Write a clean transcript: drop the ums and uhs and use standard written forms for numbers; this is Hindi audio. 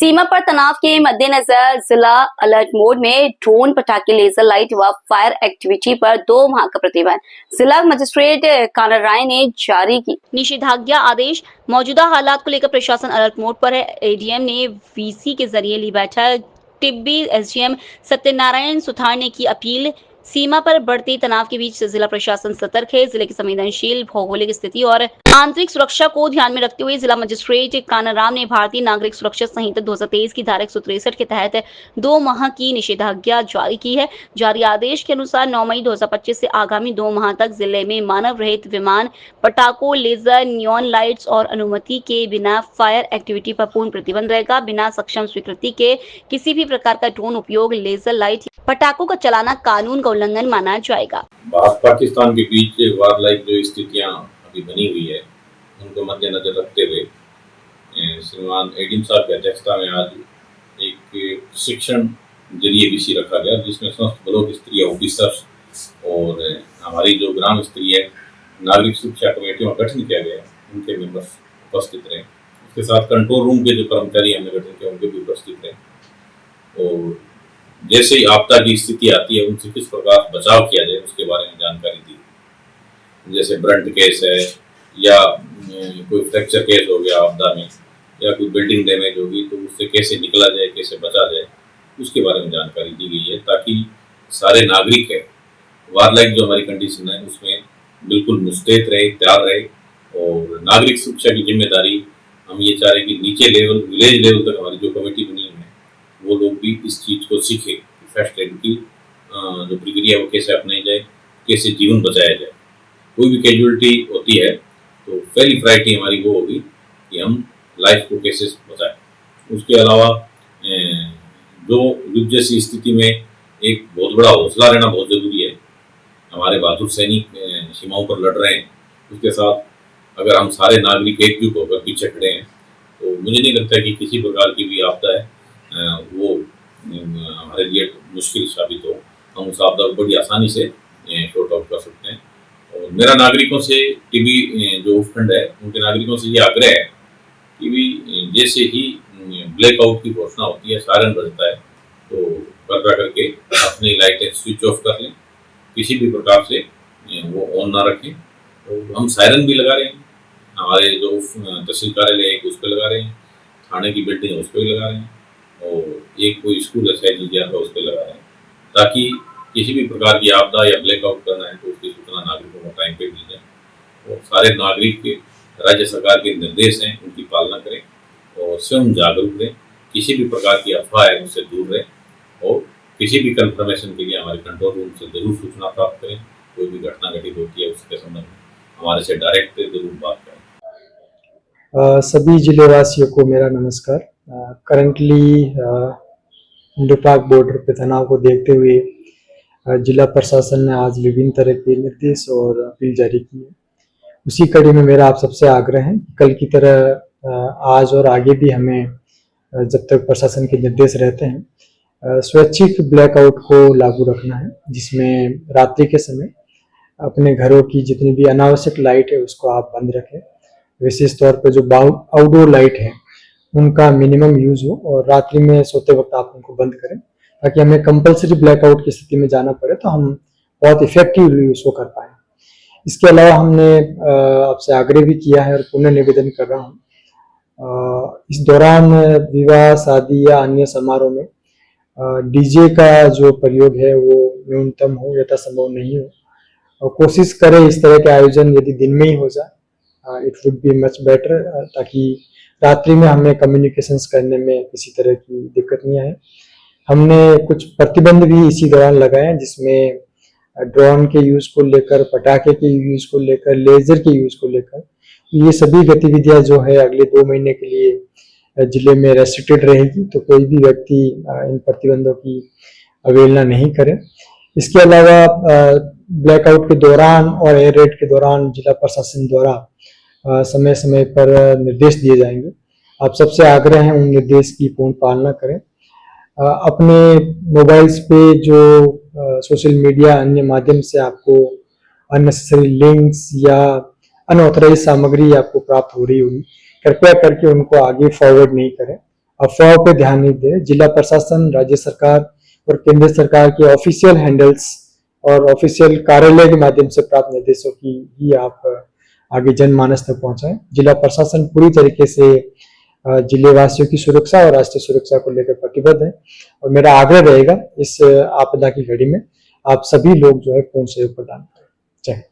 सीमा पर तनाव के मद्देनजर जिला अलर्ट मोड में ड्रोन, पटाखे, लेजर लाइट व फायर एक्टिविटी पर 2 माह का प्रतिबंध जिला मजिस्ट्रेट कानर राय ने जारी की। निषेधाज्ञा आदेश। मौजूदा हालात को लेकर प्रशासन अलर्ट मोड पर है। एडीएम ने वीसी के जरिए ली बैठक। टिब्बी एसडीएम सत्यनारायण सुथार ने की अपील। सीमा पर बढ़ते तनाव के बीच जिला प्रशासन सतर्क है। जिले की संवेदनशील भौगोलिक स्थिति और आंतरिक सुरक्षा को ध्यान में रखते हुए जिला मजिस्ट्रेट कानाराम ने भारतीय नागरिक सुरक्षा संहिता 2023 की धारा 163 के तहत 2 माह की निषेधाज्ञा जारी की है। जारी आदेश के अनुसार 9 मई 2025 से आगामी 2 माह तक जिले में मानव रहित विमान, पटाखों, लेजर, नियॉन लाइट्स और अनुमति के बिना फायर एक्टिविटी पर पूर्ण प्रतिबंध रहेगा। बिना सक्षम स्वीकृति के किसी भी प्रकार का ड्रोन उपयोग, लेजर लाइट, पटाखों का चलाना कानून का उल्लंघन माना जाएगा। भारत पाकिस्तान के बीच वार लाइक जो स्थितियां अभी बनी हुई है उनको मद्देनजर रखते हुए श्रीमान एडीएम साहब की अध्यक्षता में आज एक प्रशिक्षण जरिए विषय रखा गया, जिसमें समस्त ब्लॉक स्तरीय ऑफिसर्स और हमारी जो ग्राम स्तरीय नागरिक सुरक्षा कमेटियों का गठन किया गया, उनके मेंबर्स उपस्थित रहे। उसके साथ कंट्रोल रूम के जो कर्मचारी हमने गठन किया उनके भी उपस्थित रहे और जैसे ही आपदा की स्थिति आती है उनसे किस प्रकार बचाव किया जाए उसके बारे में जानकारी दी। जैसे ब्रंट केस है या कोई फ्रैक्चर केस हो गया आपदा में या कोई बिल्डिंग डैमेज होगी तो उससे कैसे निकला जाए, कैसे बचा जाए, उसके बारे में जानकारी दी गई है ताकि सारे नागरिक है वार लाइक जो हमारी कंडीशन है उसमें बिल्कुल मुस्तैद रहे, तैयार रहे। और नागरिक सुरक्षा की जिम्मेदारी हम ये चाह रहे कि नीचे लेवल, विलेज लेवल तक हमारी जो कमेटी बनी है वो लोग भी इस चीज़ को सीखे कि फर्स्ट एड की जो प्रक्रिया है वो कैसे अपनाई जाए, कैसे जीवन बचाया जाए। कोई भी कैजुअलिटी होती है तो पहली प्रायोरिटी हमारी वो होगी कि हम लाइफ को कैसे बचाएं। उसके अलावा जो युद्ध जैसी स्थिति में एक बहुत बड़ा हौसला रहना बहुत ज़रूरी है। हमारे बहादुर सैनिक सीमाओं पर लड़ रहे हैं, उसके साथ अगर हम सारे नागरिक एकजुट होकर पीछे खड़े हैं तो मुझे नहीं लगता कि किसी प्रकार की भी आपदा है वो हमारे लिए मुश्किल साबित हो। हम उस आपदा को बड़ी आसानी से शॉर्ट आउट कर सकते हैं। और मेरा नागरिकों से टीबी जो उपखंड है उनके नागरिकों से ये आग्रह है कि भी जैसे ही ब्लैकआउट की घोषणा होती है, सायरन बजता है, तो कृपया करके अपनी लाइटें स्विच ऑफ कर लें, किसी भी प्रकार से वो ऑन ना रखें। तो हम सायरन भी लगा रहे हैं, हमारे जो तहसील कार्यालय है उस पर लगा रहे हैं, थाने की बिल्डिंग है उस पर भी लगा रहे हैं और एक कोई स्कूल है शायद का उस पर लगा रहे हैं, ताकि किसी भी प्रकार की आपदा या ब्लैकआउट करना है तो उसकी सूचना नागरिकों को टाइम पे मिल जाए। और सारे नागरिक के राज्य सरकार के निर्देश हैं उनकी पालना करें और स्वयं जागरूक रहें, किसी भी प्रकार की अफवाह है उससे दूर रहें और किसी भी कंफर्मेशन के लिए हमारे कंट्रोल रूम से जरूर सूचना प्राप्त करें। कोई भी घटना घटित होती है उसके संबंध में हमारे से डायरेक्ट जरूर बात करें। सभी जिलेवासियों को मेरा नमस्कार। करंटली इंडो-पाक बॉर्डर पे तनाव को देखते हुए जिला प्रशासन ने आज विभिन्न तरह के निर्देश और अपील जारी की है। उसी कड़ी में मेरा आप सबसे आग्रह है, कल की तरह आज और आगे भी हमें जब तक प्रशासन के निर्देश रहते हैं स्वैच्छिक ब्लैकआउट को लागू रखना है, जिसमें रात्रि के समय अपने घरों की जितनी भी अनावश्यक लाइट है उसको आप बंद रखें। विशेष तौर पर जो आउटडोर लाइट है उनका मिनिमम यूज हो और रात्रि में सोते वक्त आप उनको बंद करें, ताकि हमें कंपलसरी ब्लैकआउट की स्थिति में जाना पड़े तो हम बहुत इफेक्टिवली उसको कर पाएं। इसके अलावा हमने आपसे आग्रह भी किया है और पुनः निवेदन कर रहा हूँ, इस दौरान विवाह, शादी या अन्य समारोह में डीजे का जो प्रयोग है वो न्यूनतम हो, यथासंभव नहीं हो। और कोशिश करें इस तरह के आयोजन यदि दिन में ही हो जाए, it would be much better, ताकि रात्रि में हमें कम्युनिकेशंस करने में किसी तरह की दिक्कत नहीं आए। हमने कुछ प्रतिबंध भी इसी दौरान लगाए हैं, जिसमें ड्रोन के यूज को लेकर, पटाखे के यूज को लेकर, लेजर के यूज को लेकर, ये सभी गतिविधियां जो है अगले 2 महीने के लिए जिले में रेस्ट्रिक्टेड रहेगी, तो कोई भी व्यक्ति इन प्रतिबंधों की अवहेलना नहीं करे। इसके अलावा ब्लैकआउट के दौरान और एयर रेड के दौरान जिला प्रशासन द्वारा समय समय पर निर्देश दिए जाएंगे। आप सबसे आग्रह है उन निर्देश की पूर्ण पालना करें। अपने मोबाइल्स पे जो सोशल मीडिया अन्य माध्यम से आपको अननेसेसरी लिंक्स या अनऑथराइज सामग्री आपको प्राप्त हो रही होगी, कृपया करके उनको आगे फॉरवर्ड नहीं करें। अफवाहों पे ध्यान नहीं दे। जिला प्रशासन, राज्य सरकार और केंद्र सरकार के ऑफिशियल हैंडल्स और ऑफिशियल कार्यालय के माध्यम से प्राप्त निर्देशों की ही आप आगे जनमानस तक पहुंचाएं। जिला प्रशासन पूरी तरीके से जिले वासियों की सुरक्षा और राष्ट्रीय सुरक्षा को लेकर प्रतिबद्ध है और मेरा आग्रह रहेगा इस आपदा की घड़ी में आप सभी लोग जो है पूर्ण सहयोग प्रदान करें। जय हिंद।